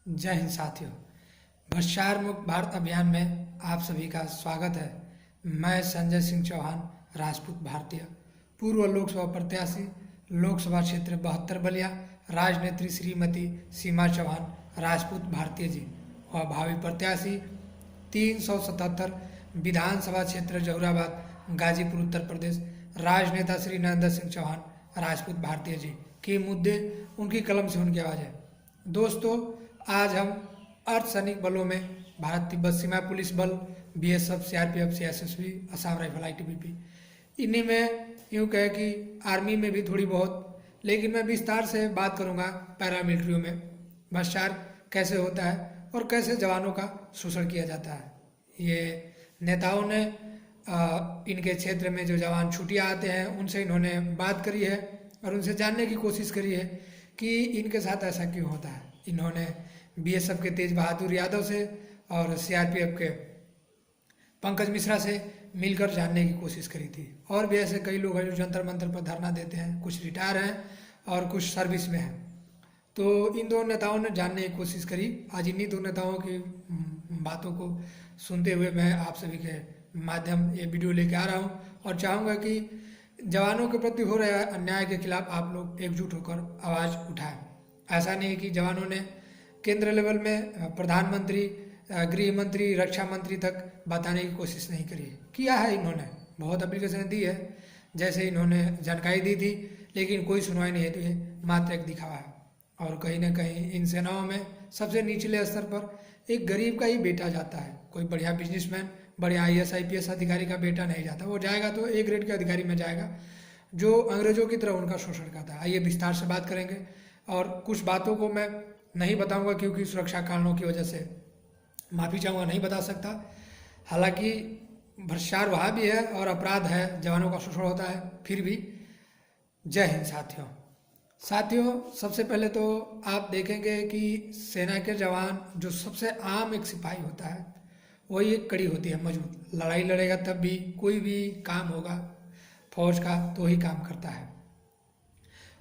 जय हिंद साथियों। भ्रष्टाचार मुक्त भारत अभियान में आप सभी का स्वागत है। मैं संजय सिंह चौहान, राजपूत भारतीय, पूर्व लोकसभा प्रत्याशी, लोकसभा क्षेत्र 72 बलिया, राजनेत्री श्रीमती सीमा चौहान, राजपूत भारतीय जी, और भावी प्रत्याशी 377 विधानसभा क्षेत्र जहुराबाद, गाजीपुर, उत्तर प्रदेश, राजनेता श्री नरेंद्र सिंह चौहान, राजपूत भारतीय जी के मुद्दे, उनकी कलम से उनकी आवाज़ है। दोस्तों, आज हम अर्धसैनिक बलों में भारत तिब्बत सीमा पुलिस बल, BSF, CRPF, CSSB, Assam rifle, ITBP, इन्हीं में यूँ कहे कि आर्मी में भी थोड़ी बहुत, लेकिन मैं विस्तार से बात करूँगा पैरामिलिट्रियों में भ्रष्टाचार कैसे होता है और कैसे जवानों का शोषण किया जाता है। ये नेताओं ने इनके क्षेत्र में जो जवान छुट्टियाँ आते हैं उनसे इन्होंने बात करी है और उनसे जानने की कोशिश करी है कि इनके साथ ऐसा क्यों होता है। इन्होंने बीएसएफ के तेज बहादुर यादव से और सीआरपीएफ के पंकज मिश्रा से मिलकर जानने की कोशिश करी थी। और भी ऐसे कई लोग हैं जो जंतर मंतर पर धरना देते हैं, कुछ रिटायर हैं और कुछ सर्विस में हैं। तो इन दो नेताओं ने जानने की कोशिश करी। आज इन्हीं दो नेताओं की बातों को सुनते हुए मैं आप सभी के माध्यम ये वीडियो लेके आ रहा हूँ और चाहूँगा कि जवानों के प्रति हो रहे अन्याय के खिलाफ आप लोग एकजुट होकर आवाज़ उठाएं। ऐसा नहीं कि जवानों ने केंद्र लेवल में प्रधानमंत्री, गृह मंत्री, रक्षा मंत्री तक बताने की कोशिश नहीं करी। किया है इन्होंने, बहुत एप्लीकेशन दी है, जैसे इन्होंने जानकारी दी थी, लेकिन कोई सुनवाई नहीं है। तो ये मात्र एक दिखावा है। और कहीं ना कहीं इन सेनाओं में सबसे निचले स्तर पर एक गरीब का ही बेटा जाता है। कोई बढ़िया बिजनेसमैन, बढ़िया आईएएस आईपीएस अधिकारी का बेटा नहीं जाता। वो जाएगा तो ए ग्रेड के अधिकारी में जाएगा जो अंग्रेजों की तरह उनका शोषण करता है। आइए विस्तार से बात करेंगे। और कुछ बातों को मैं नहीं बताऊंगा क्योंकि सुरक्षा कारणों की वजह से माफ़ी चाहूँगा, नहीं बता सकता। हालांकि भ्रष्टाचार वहाँ भी है और अपराध है, जवानों का शोषण होता है, फिर भी जय हिंद साथियों, सबसे पहले तो आप देखेंगे कि सेना के जवान जो सबसे आम एक सिपाही होता है वही एक कड़ी होती है मजबूत। लड़ाई लड़ेगा तब भी कोई भी काम होगा फौज का तो ही काम करता है।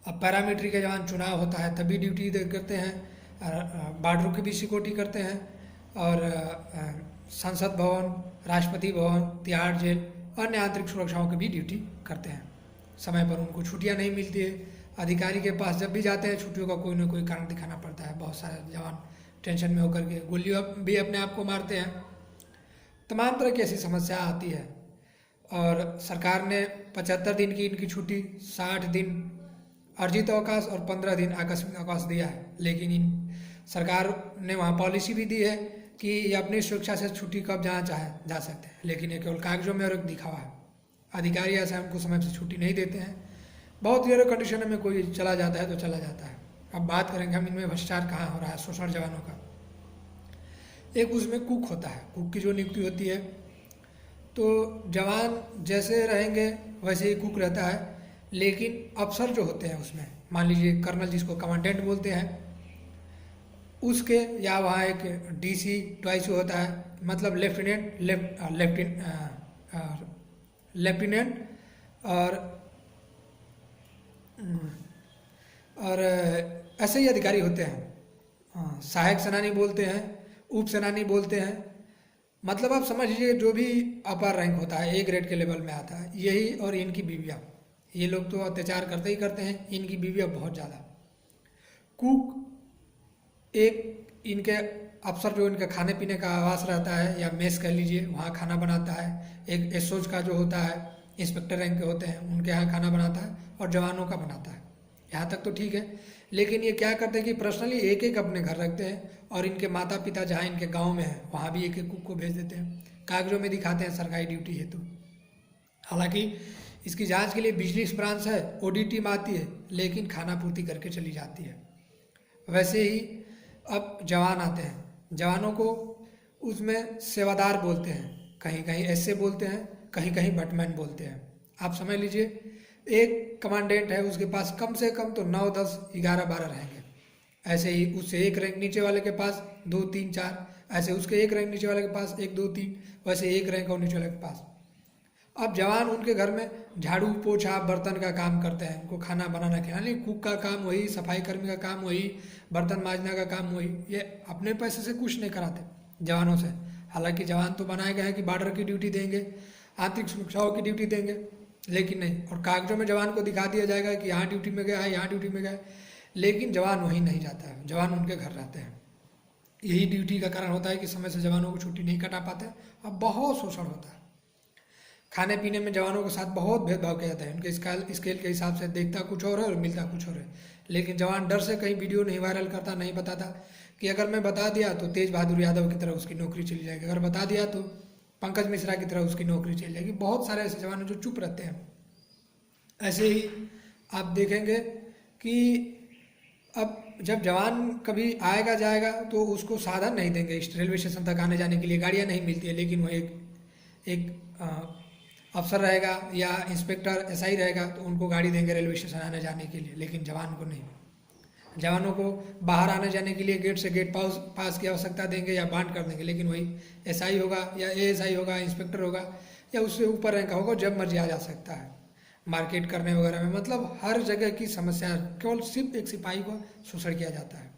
अब पैरामिलिट्री के जवान चुनाव होता है तभी ड्यूटी करते हैं, बॉर्डरों की भी सिक्योरिटी करते हैं और संसद भवन, राष्ट्रपति भवन, तिहाड़ जेल, अन्य आंतरिक सुरक्षाओं की भी ड्यूटी करते हैं। समय पर उनको छुट्टियां नहीं मिलती है। अधिकारी के पास जब भी जाते हैं छुट्टियों का कोई ना कोई कारण दिखाना पड़ता है। बहुत सारे जवान टेंशन में होकर के गोलियां भी अपने आप को मारते हैं। तमाम तरह की ऐसी समस्या आती है और सरकार ने 75 दिन की इनकी छुट्टी, 60 दिन अर्जित अवकाश और 15 दिन आकस्मिक अवकाश दिया है। लेकिन इन सरकार ने वहाँ पॉलिसी भी दी है कि ये अपनी सुरक्षा से छुट्टी कब जहाँ चाहे जा सकते हैं, लेकिन ये केवल कागजों में और एक दिखावा है। अधिकारी ऐसा उनको समय से छुट्टी नहीं देते हैं। बहुत रेयर कंडीशन में कोई चला जाता है तो चला जाता है। अब बात करेंगे हम इनमें भ्रष्टाचार कहाँ हो रहा है, शोषण जवानों का। एक उसमें कुक होता है, कुक की जो नियुक्ति होती है तो जवान जैसे रहेंगे वैसे ही कुक रहता है। लेकिन अफसर जो होते हैं उसमें, मान लीजिए कर्नल जिसको कमांडेंट बोलते हैं, उसके या वहाँ एक डीसी ट्वाइस होता है, मतलब लेफ्टिनेंट और ऐसे ही अधिकारी होते हैं। सहायक सेनानी बोलते हैं, उप सेनानी बोलते हैं। मतलब आप समझ लीजिए जो भी अपर रैंक होता है, ए ग्रेड के लेवल में आता है, यही। और इनकी बीवियाँ, ये लोग तो अत्याचार करते ही करते हैं, इनकी बीवियाँ बहुत ज़्यादा। कुक एक इनके अफसर जो इनका खाने पीने का आवास रहता है या मेस कह लीजिए, वहाँ खाना बनाता है। एक एसओज का जो होता है, इंस्पेक्टर रैंक के होते हैं, उनके यहाँ खाना बनाता है और जवानों का बनाता है। यहाँ तक तो ठीक है। लेकिन ये क्या करते हैं कि पर्सनली एक एक अपने घर रखते हैं और इनके माता पिता जहाँ इनके गाँव में है वहाँ भी एक एक कुक को भेज देते हैं, कागजों में दिखाते हैं सरकारी ड्यूटी हेतु। हालांकि इसकी जांच के लिए बिजनेस ब्रांच है, ओडीटी में आती है, लेकिन खाना पूर्ति करके चली जाती है। वैसे ही अब जवान आते हैं, जवानों को उसमें सेवादार बोलते हैं, कहीं कहीं ऐसे बोलते हैं, कहीं कहीं बटमैन बोलते हैं। आप समझ लीजिए एक कमांडेंट है, उसके पास कम से कम तो 9, 10, 11, 12 रहेंगे। ऐसे ही उससे एक रैंक नीचे वाले के पास 2, 3, 4, ऐसे उसके एक रैंक नीचे वाले के पास 1, 2, 3, वैसे एक रैंक और नीचे वाले के पास। अब जवान उनके घर में झाड़ू पोछा बर्तन का काम करते हैं, उनको खाना बनाना खिलाना। कुक का काम वही, सफाई कर्मी का काम वही, बर्तन मांजना का काम वही, ये अपने पैसे से कुछ नहीं कराते जवानों से। हालांकि जवान तो बनाए गए हैं कि बॉर्डर की ड्यूटी देंगे, आंतरिक सुरक्षाओं की ड्यूटी देंगे, लेकिन नहीं, और कागजों में जवान को दिखा दिया जाएगा कि यहाँ ड्यूटी में गया है, यहाँ ड्यूटी में गया है, लेकिन जवान वहीं नहीं जाता है, जवान उनके घर रहते हैं। यही ड्यूटी का कारण होता है कि समय से जवानों को छुट्टी नहीं कटा पाते और बहुत शोषण होता है। खाने पीने में जवानों के साथ बहुत भेदभाव किया जाता है, उनके स्केल के हिसाब से देखता कुछ और है और मिलता कुछ और है। लेकिन जवान डर से कहीं वीडियो नहीं वायरल करता, नहीं बताता कि अगर मैं बता दिया तो तेज बहादुर यादव की तरह उसकी नौकरी चली जाएगी, अगर बता दिया तो पंकज मिश्रा की तरह उसकी नौकरी चली जाएगी। बहुत सारे ऐसे जवान जो चुप रहते हैं। ऐसे ही आप देखेंगे कि अब जब जवान कभी आएगा जाएगा तो उसको साधन नहीं देंगे, रेलवे स्टेशन तक आने जाने के लिए गाड़ियाँ नहीं मिलती है, लेकिन वो एक अफसर रहेगा या इंस्पेक्टर एसआई रहेगा तो उनको गाड़ी देंगे रेलवे स्टेशन आने जाने के लिए, लेकिन जवान को नहीं। जवानों को बाहर आने जाने के लिए गेट से गेट पास की आवश्यकता देंगे या बांट कर देंगे, लेकिन वही एसआई होगा या एएसआई होगा, इंस्पेक्टर होगा या उससे ऊपर रैंक होगा, जब मर्जी आ जा सकता है मार्केट करने वगैरह में। मतलब हर जगह की समस्या, केवल सिर्फ एक सिपाही को शोषण किया जाता है।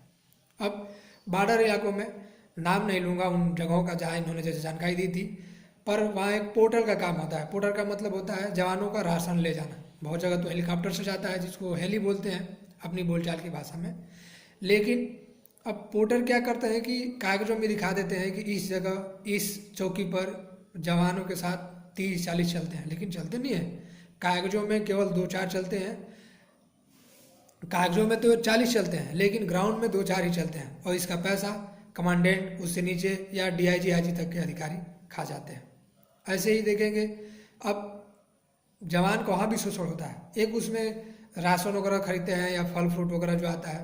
अब बॉर्डर इलाकों में नाम नहीं लूँगा उन जगहों का जहाँ इन्होंने जैसे जानकारी दी थी, पर वहाँ एक पोर्टर का काम होता है। पोर्टर का मतलब होता है जवानों का राशन ले जाना। बहुत जगह तो हेलीकॉप्टर से जाता है, जिसको हेली बोलते हैं अपनी बोलचाल की भाषा में। लेकिन अब पोर्टर क्या करते हैं कि कागजों में दिखा देते हैं कि इस जगह इस चौकी पर जवानों के साथ 30-40 चलते हैं, लेकिन चलते नहीं है। कागजों में केवल 2-4 चलते हैं, कागजों में तो 40 चलते हैं, लेकिन ग्राउंड में 2-4 ही चलते हैं, और इसका पैसा कमांडेंट, उससे नीचे या डीआईजी आईजी तक के अधिकारी खा जाते हैं। ऐसे ही देखेंगे अब जवान को वहाँ भी शोषण होता है। एक उसमें राशन वगैरह खरीदते हैं या फल फ्रूट वगैरह जो आता है,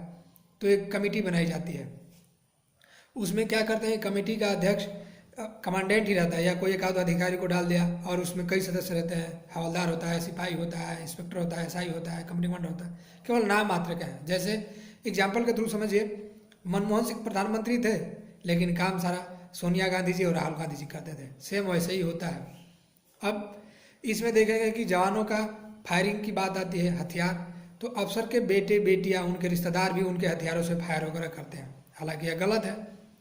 तो एक कमेटी बनाई जाती है। उसमें क्या करते हैं, कमेटी का अध्यक्ष कमांडेंट ही रहता है या कोई एक आध अधिकारी को डाल दिया, और उसमें कई सदस्य रहते हैं। हवलदार होता है, सिपाही होता है, इंस्पेक्टर होता है, एसआई होता है, कंपनी कमांडर होता है, केवल नाम मात्र का है। जैसे एग्जाम्पल के थ्रू समझिए, मनमोहन सिंह प्रधानमंत्री थे, लेकिन काम सारा सोनिया गांधी जी और राहुल गांधी जी करते थे। सेम वैसे ही होता है। अब इसमें देखेंगे कि जवानों का फायरिंग की बात आती है, हथियार, तो अफसर के बेटे बेटियां, उनके रिश्तेदार भी उनके हथियारों से फायर वगैरह करते हैं। हालांकि यह गलत है,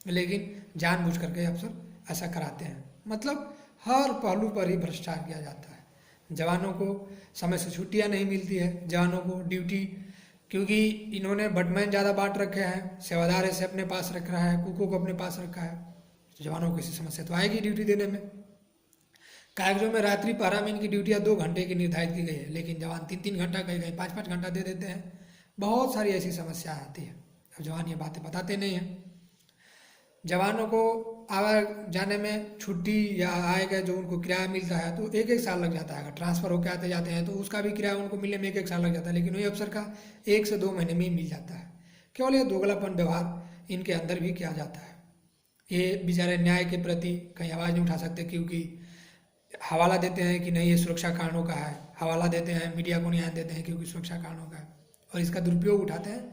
लेकिन जानबूझ करके अफसर ऐसा कराते हैं। मतलब हर पहलू पर ही भ्रष्टाचार किया जाता है। जवानों को समय से छुट्टियां नहीं मिलती है, जवानों को ड्यूटी, क्योंकि इन्होंने बटमैन ज़्यादा बांट रखे हैं, सेवादार ऐसे अपने पास रख रहा है, कुकों को अपने पास रखा है, तो जवानों को किसी समस्या तो आएगी ड्यूटी देने में। कागजों में रात्रि पहरा में इनकी ड्यूटियाँ 2 घंटे की निर्धारित की गई है, लेकिन जवान 3-3 घंटा, कहीं 5-5 घंटा दे देते हैं। बहुत सारी ऐसी समस्या आती है। अब जवान ये बातें बताते नहीं हैं। जवानों को आवा जाने में छुट्टी या आएगा जो उनको किराया मिलता है तो 1-1 साल लग जाता है। अगर ट्रांसफ़र होकर आते जाते हैं तो उसका भी किराया उनको मिलने में 1-1 साल लग जाता है, लेकिन वही अफसर का 1 से 2 महीने में ही मिल जाता है। केवल ये दोगलापन व्यवहार इनके अंदर भी किया जाता है। ये बेचारे न्याय के प्रति कहीं आवाज़ नहीं उठा सकते, क्योंकि हवाला देते हैं कि नहीं ये सुरक्षा कारणों का है, हवाला देते हैं, मीडिया को न्याय देते हैं क्योंकि सुरक्षा कारणों का है, और इसका दुरुपयोग उठाते हैं।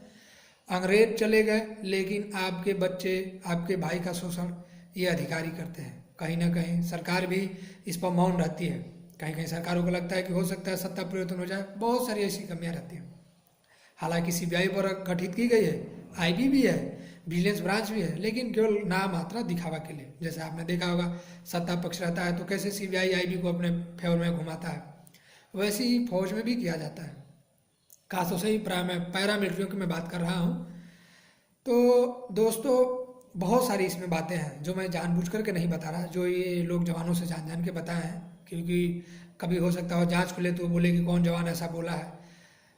अंग्रेज चले गए, लेकिन आपके बच्चे, आपके भाई का शोषण ये अधिकारी करते हैं। कहीं ना कहीं सरकार भी इस पर मौन रहती है। कहीं कहीं सरकारों को लगता है कि हो सकता है सत्ता परिवर्तन हो जाए। बहुत सारी ऐसी कमियां रहती हैं। हालांकि सीबीआई पर गठित की गई है, आईबी भी है, विजिलेंस ब्रांच भी है, लेकिन केवल नाम मात्रा दिखावा के लिए। जैसे आपने देखा होगा, सत्ता पक्ष रहता है तो कैसे सीबीआई आईबी को अपने फेवर में घुमाता है, वैसे ही फौज में भी किया जाता है। खासतौर से ही पैरामिलिट्रियों की मैं बात कर रहा हूँ। तो दोस्तों, बहुत सारी इसमें बातें हैं जो मैं जानबूझ करके नहीं बता रहा, जो ये लोग जवानों से जान जान के बताए हैं, क्योंकि कभी हो सकता हो जांच खुले तो बोले कि कौन जवान ऐसा बोला है,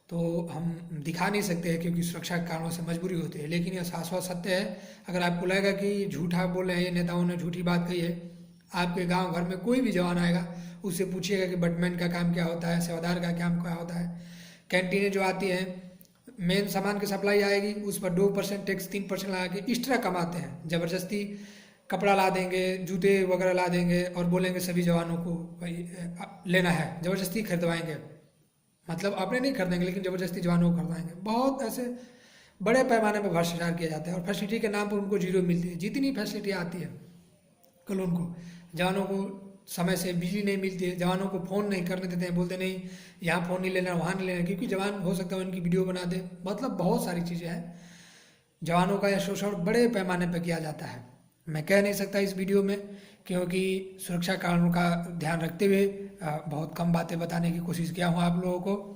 तो हम दिखा नहीं सकते हैं क्योंकि सुरक्षा के कारणों से मजबूरी होती है। लेकिन यह शाश्वत सत्य है। अगर आपको लगेगा कि झूठा बोल रहे हैं, ये नेताओं ने झूठी बात कही है, आपके गांव घर में कोई भी जवान आएगा, उससे पूछिएगा कि बटमैन का काम क्या होता है, सेवादार का काम क्या होता है। कैंटीनें जो आती हैं, मेन सामान की सप्लाई आएगी, उस पर 2% टैक्स 3% लगा के एक्स्ट्रा कमाते हैं। ज़बरदस्ती कपड़ा ला देंगे, जूते वगैरह ला देंगे और बोलेंगे सभी जवानों को भाई लेना है, ज़बरदस्ती खरीदवाएंगे। मतलब अपने नहीं खरीदेंगे, लेकिन ज़बरदस्ती जवानों को खरीदवाएंगे। बहुत ऐसे बड़े पैमाने पर भ्रष्टाचार किया जाता है, और फैसिलिटी के नाम पर उनको जीरो मिलती है। जितनी फैसिलिटी आती है, कल उनको जवानों को समय से बिजली नहीं मिलती है, जवानों को फ़ोन नहीं करने देते हैं, बोलते नहीं यहाँ फ़ोन नहीं लेना, वहाँ नहीं लेना, क्योंकि जवान हो सकता है उनकी वीडियो बना दे। मतलब बहुत सारी चीज़ें हैं जवानों का यह शोषण बड़े पैमाने पर किया जाता है। मैं कह नहीं सकता इस वीडियो में, क्योंकि सुरक्षा कारणों का ध्यान रखते हुए बहुत कम बातें बताने की कोशिश किया हूँ आप लोगों को।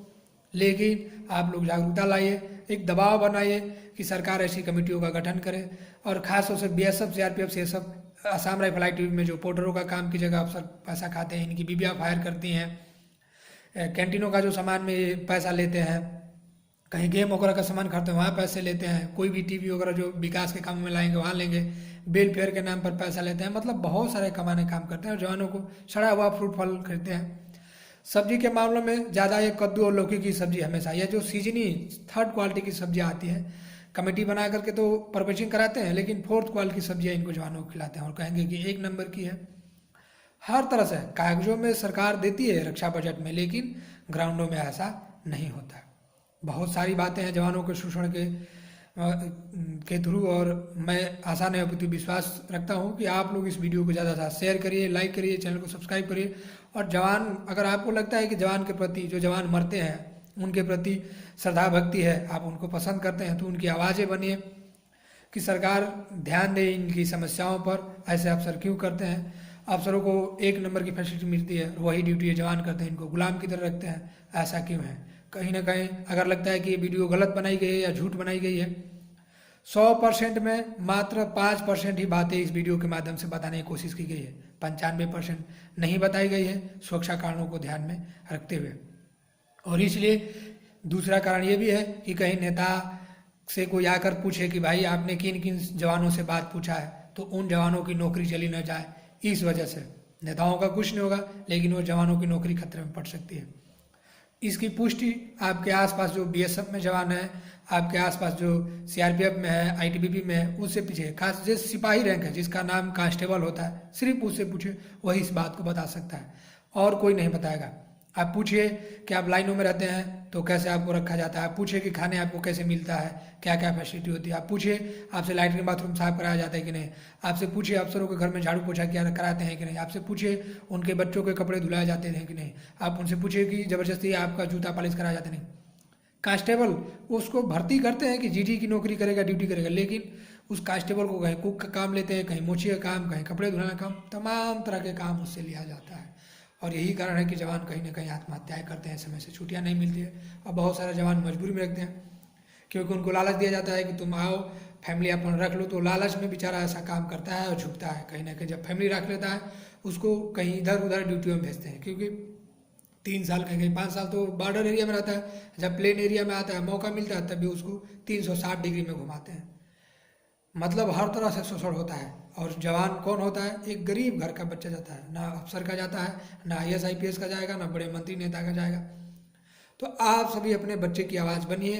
लेकिन आप लोग जागरूकता लाइए, एक दबाव बनाइए कि सरकार ऐसी कमेटियों का गठन करे, और खास तौर से BSF, CRPF, CSF, Assam rifle ITBP में जो पोर्टरों का काम की जगह अफसर पैसा खाते हैं, इनकी बीबियाँ फायर करती हैं, कैंटीनों का जो सामान में ये पैसा लेते हैं, कहीं गेम वगैरह का सामान खरीदते हैं वहाँ पैसे लेते हैं, कोई भी TV वगैरह जो विकास के काम में लाएंगे वहाँ लेंगे, वेलफेयर के नाम पर पैसा लेते हैं, मतलब बहुत सारे कमाने काम करते हैं और जवानों को सड़ा हुआ फ्रूट फल खरीदते हैं। सब्जी के मामलों में ज़्यादा ये कद्दू और लौकी की सब्जी हमेशा, यह जो सीजनी 3rd क्वालिटी की सब्जियाँ आती हैं, कमेटी बना करके तो परवेजिंग कराते हैं, लेकिन 4th क्वालिटी की सब्जियाँ इनको जवानों को खिलाते हैं और कहेंगे कि 1 नंबर की है। हर तरह से कागजों में सरकार देती है रक्षा बजट में, लेकिन ग्राउंडों में ऐसा नहीं होता। बहुत सारी बातें हैं जवानों के शोषण के थ्रू, और मैं आशा नहीं होती विश्वास रखता हूं कि आप लोग इस वीडियो को ज़्यादा से ज़्यादा शेयर करिए, लाइक करिए, चैनल को सब्सक्राइब करिए। और जवान, अगर आपको लगता है कि जवान के प्रति, जो जवान मरते हैं उनके प्रति श्रद्धा भक्ति है, आप उनको पसंद करते हैं, तो उनकी आवाज़ें बनिए कि सरकार ध्यान दे इनकी समस्याओं पर। ऐसे अफसर क्यों करते हैं? अफसरों को 1 नंबर की फैसिलिटी मिलती है, वही ड्यूटी जवान करते हैं, इनको गुलाम की तरह रखते हैं, ऐसा क्यों है? कहीं ना कहीं अगर लगता है कि ये वीडियो गलत बनाई गई है या झूठ बनाई गई है, 100% में मात्र 5% ही बातें इस वीडियो के माध्यम से बताने की कोशिश की गई है, 95% नहीं बताई गई है, सुरक्षा कारणों को ध्यान में रखते हुए। और इसलिए दूसरा कारण ये भी है कि कहीं नेता से कोई आकर पूछे कि भाई आपने किन किन जवानों से बात पूछा है, तो उन जवानों की नौकरी चली न जाए। इस वजह से नेताओं का कुछ नहीं होगा, लेकिन वो जवानों की नौकरी खतरे में पड़ सकती है। इसकी पुष्टि आपके आसपास जो BSF में जवान है, आपके आसपास जो CRPF में है, ITBP में है, उससे पूछिए। खास जो सिपाही रैंक है, जिसका नाम कांस्टेबल होता है, सिर्फ उससे पूछिए, वही इस बात को बता सकता है, और कोई नहीं बताएगा। आप पूछिए कि आप लाइनों में रहते हैं तो कैसे आपको रखा जाता है, आप पूछिए कि खाने आपको कैसे मिलता है, क्या क्या फैसिलिटी होती है, आप पूछिए आपसे लैट्रिन बाथरूम साफ कराया जाता है कि नहीं, आपसे पूछिए अफसरों के घर में झाड़ू पोछा क्या कराते हैं कि नहीं, आपसे पूछिए उनके बच्चों के कपड़े धुलाए जाते हैं कि नहीं, आप उनसे पूछिए कि ज़बरदस्ती आपका जूता पॉलिश कराया जाता नहीं। कांस्टेबल उसको भर्ती करते हैं कि GD की नौकरी करेगा, ड्यूटी करेगा, लेकिन उस कांस्टेबल को कहीं कुक का काम लेते हैं, कहीं मोची का काम, कहीं कपड़े धुलाने का काम, तमाम तरह के काम उससे लिया जाता है। और यही कारण है कि जवान कहीं ना कहीं आत्महत्याएं करते हैं, समय से छुट्टियां नहीं मिलती है, और बहुत सारे जवान मजबूरी में रखते हैं, क्योंकि उनको लालच दिया जाता है कि तुम आओ फैमिली अपन रख लो, तो लालच में बेचारा ऐसा काम करता है और झुकता है। कहीं ना कहीं जब फैमिली रख लेता है उसको कहीं इधर उधर ड्यूटी में भेजते हैं, क्योंकि 3 साल कहीं 5 साल तो बॉर्डर एरिया में रहता है, जब प्लेन एरिया में आता है, मौका मिलता है, तभी उसको 360 डिग्री में घुमाते हैं। मतलब हर तरह से शोषण होता है। और जवान कौन होता है? एक गरीब घर का बच्चा जाता है, ना अफसर का जाता है, ना IAS IPS का जाएगा, ना बड़े मंत्री नेता का जाएगा। तो आप सभी अपने बच्चे की आवाज़ बनिए,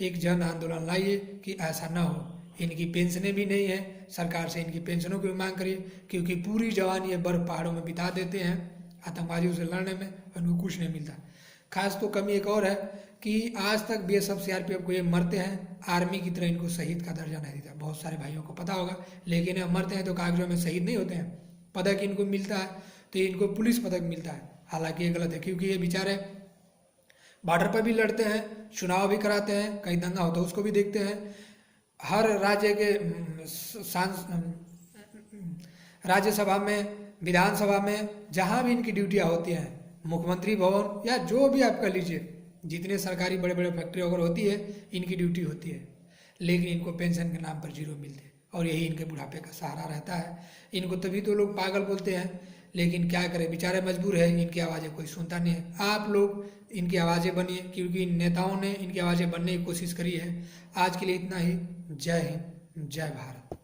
एक जन आंदोलन लाइए कि ऐसा ना हो। इनकी पेंशनें भी नहीं है, सरकार से इनकी पेंशनों की मांग करिए, क्योंकि पूरी जवानी ये बर्फ पहाड़ों में बिता देते हैं आतंकवादियों से लड़ने में, उनको कुछ नहीं मिलता। खास तो कमी एक और है कि आज तक BSF CRPF को ये मरते हैं, आर्मी की तरह इनको शहीद का दर्जा नहीं देता। बहुत सारे भाइयों को पता होगा, लेकिन ये मरते हैं तो कागजों में शहीद नहीं होते हैं, पदक इनको मिलता है तो इनको पुलिस पदक मिलता है। हालांकि ये गलत है, क्योंकि ये बेचारे बॉर्डर पर भी लड़ते हैं, चुनाव भी कराते हैं, कहीं दंगा होता है उसको भी देखते हैं, हर राज्य के राज्यसभा में, विधानसभा में, जहाँ भी इनकी ड्यूटियाँ होती हैं, मुख्यमंत्री भवन या जो भी आप कर लीजिए, जितने सरकारी बड़े बड़े फैक्ट्री वगैरह होती है, इनकी ड्यूटी होती है, लेकिन इनको पेंशन के नाम पर 0 मिलते हैं, और यही इनके बुढ़ापे का सहारा रहता है। इनको तभी तो लोग पागल बोलते हैं, लेकिन क्या करें, बेचारे मजबूर है, इनकी आवाज़ें कोई सुनता नहीं है। आप लोग इनकी आवाज़ें बनिए, क्योंकि इन नेताओं ने इनकी आवाज़ें बनने की कोशिश करी है। आज के लिए इतना ही। जय हिंद, जय भारत।